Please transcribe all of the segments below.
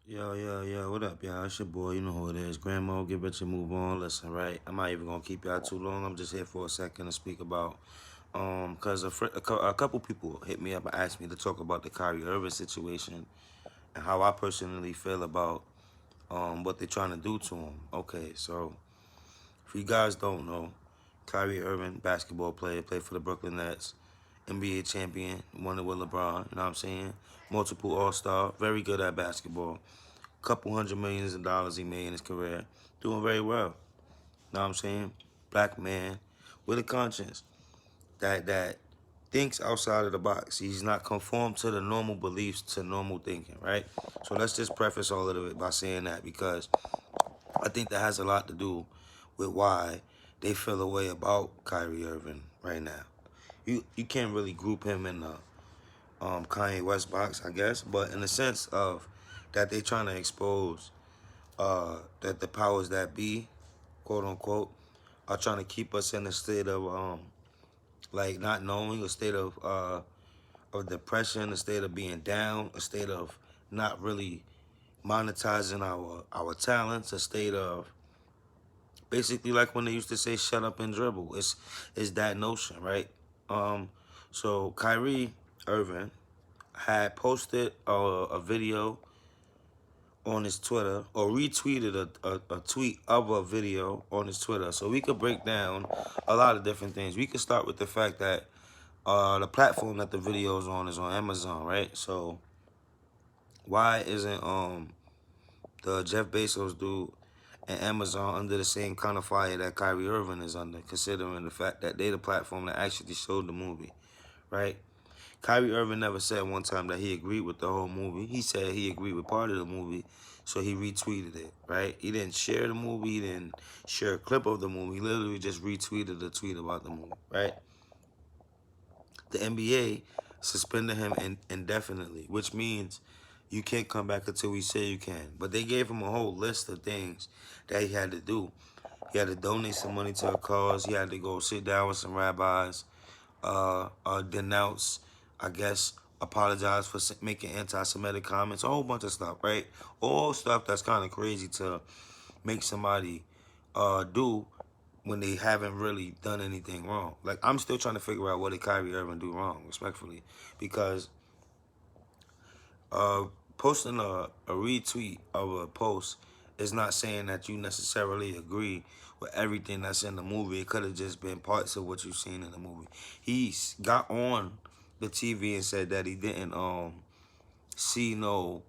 Yo, what up, y'all? It's your boy, you know who it is. Grandma, get rich and move on. Listen, right? I'm not even gonna keep y'all too long. I'm just here for a second to speak about, cause a couple people hit me up and asked me to talk about the Kyrie Irving situation and how I personally feel about, what they're trying to do to him. Okay, so if you guys don't know, Kyrie Irving, basketball player, played for the Brooklyn Nets, NBA champion, won it with LeBron, you know what I'm saying? Multiple All-Star, very good at basketball. Couple hundred millions of dollars he made in his career. Doing very well. Know what I'm saying? Black man with a conscience that thinks outside of the box. He's not conformed to the normal beliefs, to normal thinking, right? So let's just preface all of it by saying that because I think that has a lot to do with why they feel a way about Kyrie Irving right now. You can't really group him in the Kanye West box, I guess, but in the sense of that they trying to expose that the powers that be, quote unquote, are trying to keep us in a state of like not knowing, a state of depression, a state of being down, a state of not really monetizing our talents, a state of basically like when they used to say shut up and dribble. It's that notion, right? Um so Kyrie Irving had posted a video on his Twitter or retweeted a tweet of a video on his Twitter. So we could break down a lot of different things. We could start with the fact that the platform that the video is on Amazon, right? So why isn't the Jeff Bezos dude and Amazon under the same kind of fire that Kyrie Irving is under, considering the fact that they the platform that actually showed the movie, right? Kyrie Irving never said one time that he agreed with the whole movie. He said he agreed with part of the movie, so he retweeted it, right? He didn't share the movie, he didn't share a clip of the movie. He literally just retweeted a tweet about the movie, right? The NBA suspended him indefinitely, which means you can't come back until we say you can. But they gave him a whole list of things that he had to do. He had to donate some money to a cause. He had to go sit down with some rabbis, denounce, I guess, apologize for making anti-Semitic comments, a whole bunch of stuff, right? All stuff that's kind of crazy to make somebody do when they haven't really done anything wrong. Like, I'm still trying to figure out what did Kyrie Irving do wrong, respectfully, because uh, posting a retweet of a post is not saying that you necessarily agree with everything that's in the movie. It could have just been parts of what you've seen in the movie. He got on the TV and said that he didn't see no,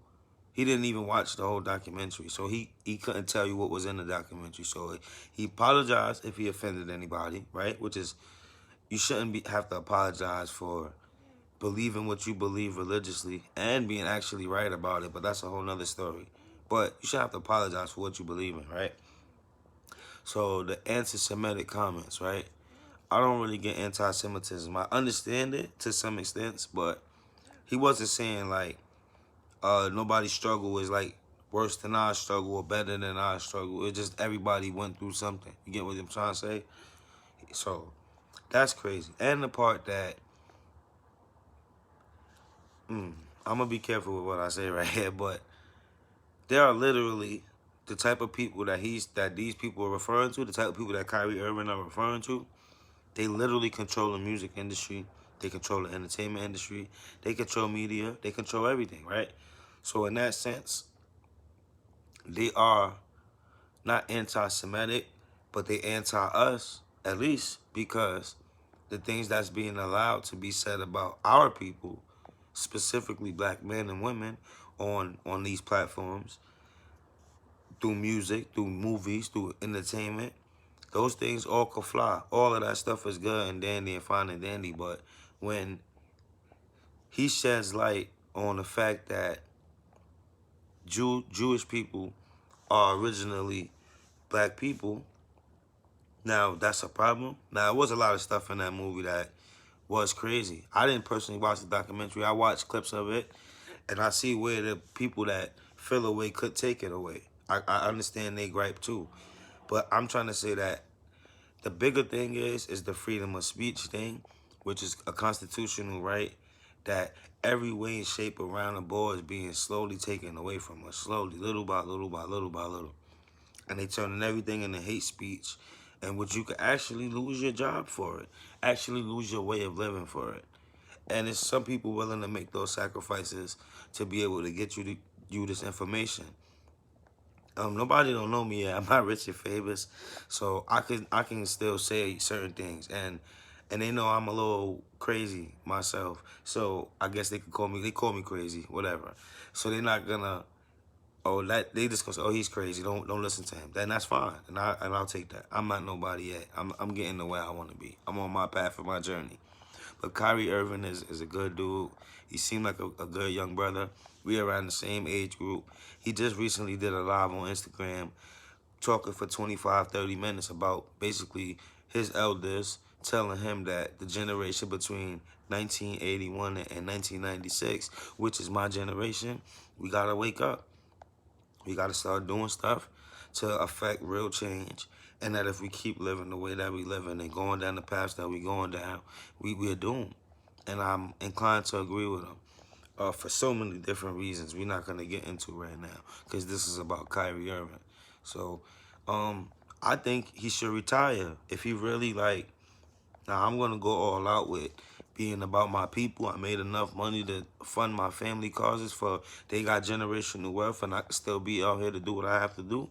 he didn't even watch the whole documentary, so he couldn't tell you what was in the documentary. So he apologized if he offended anybody, right? Which is, you shouldn't have to apologize for believing what you believe religiously and being actually right about it, but that's a whole nother story. But you should have to apologize for what you believe in, right? So the anti-Semitic comments, right? I don't really get anti-Semitism. I understand it to some extent, but he wasn't saying like nobody's struggle is like worse than our struggle or better than our struggle. It's just everybody went through something. You get what I'm trying to say? So that's crazy. And the part that I'm gonna be careful with what I say right here, but there are literally the type of people that these people are referring to, the type of people that Kyrie Irving are referring to. They literally control the music industry. They control the entertainment industry. They control media. They control everything, right? So in that sense, they are not anti-Semitic, but they anti-us, at least because the things that's being allowed to be said about our people, specifically black men and women, on these platforms, through music, through movies, through entertainment, those things all could fly. All of that stuff is good and dandy and fine and dandy, but when he sheds light on the fact that Jewish people are originally black people, now that's a problem. Now, there was a lot of stuff in that movie that was crazy. I didn't personally watch the documentary. I watched clips of it, and I see where the people that feel away could take it away. I understand they gripe too. But I'm trying to say that the bigger thing is the freedom of speech thing, which is a constitutional right that every way and shape around the board is being slowly taken away from us, slowly, little by little by little by little. And they turning everything into hate speech, and which you could actually lose your job for it, actually lose your way of living for it. And it's some people willing to make those sacrifices to be able to get you this information. Nobody don't know me yet. I'm not rich and famous, so I can still say certain things, and they know I'm a little crazy myself. So I guess they call me crazy, whatever. So they're not gonna that they just gonna say, oh, he's crazy. Don't listen to him. Then that's fine, and I'll take that. I'm not nobody yet. I'm getting the way I want to be. I'm on my path of my journey. But Kyrie Irving is a good dude. He seemed like a good young brother. We around the same age group. He just recently did a live on Instagram talking for 25, 30 minutes about basically his elders telling him that the generation between 1981 and 1996, which is my generation, we got to wake up. We got to start doing stuff to affect real change. And that if we keep living the way that we living and going down the paths that we going down, we're doomed. And I'm inclined to agree with him for so many different reasons we're not going to get into right now because this is about Kyrie Irving. So I think he should retire if he really like, now I'm going to go all out with being about my people. I made enough money to fund my family causes for they got generational wealth and I can still be out here to do what I have to do.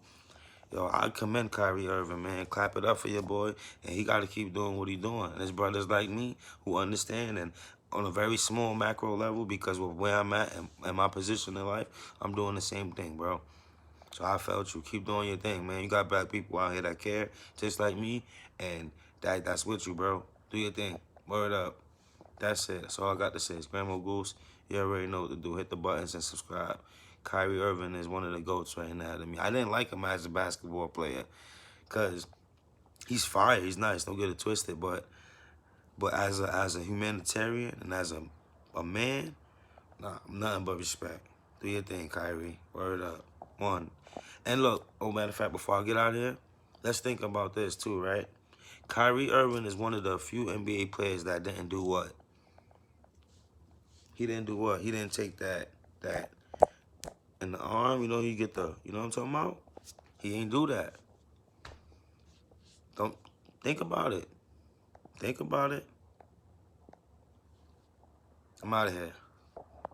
Yo, I commend Kyrie Irving, man. Clap it up for your boy. And he got to keep doing what he doing. And his brothers like me who understand and on a very small macro level because of where I'm at and my position in life, I'm doing the same thing, bro. So I felt you. Keep doing your thing, man. You got black people out here that care just like me. And that's with you, bro. Do your thing. Word up. That's it. That's all I got to say. It's Grandma Goose. You already know what to do. Hit the buttons and subscribe. Kyrie Irving is one of the GOATs right now to me. I didn't like him as a basketball player because he's fire. He's nice. Don't get it twisted. But as a humanitarian and as a man, nah, nothing but respect. Do your thing, Kyrie. Word up. One. And look, matter of fact, before I get out of here, let's think about this too, right? Kyrie Irving is one of the few NBA players that didn't do what? He didn't do what? He didn't take that in the arm, you get you know what I'm talking about? He ain't do that. Don't think about it. Think about it. I'm out of here.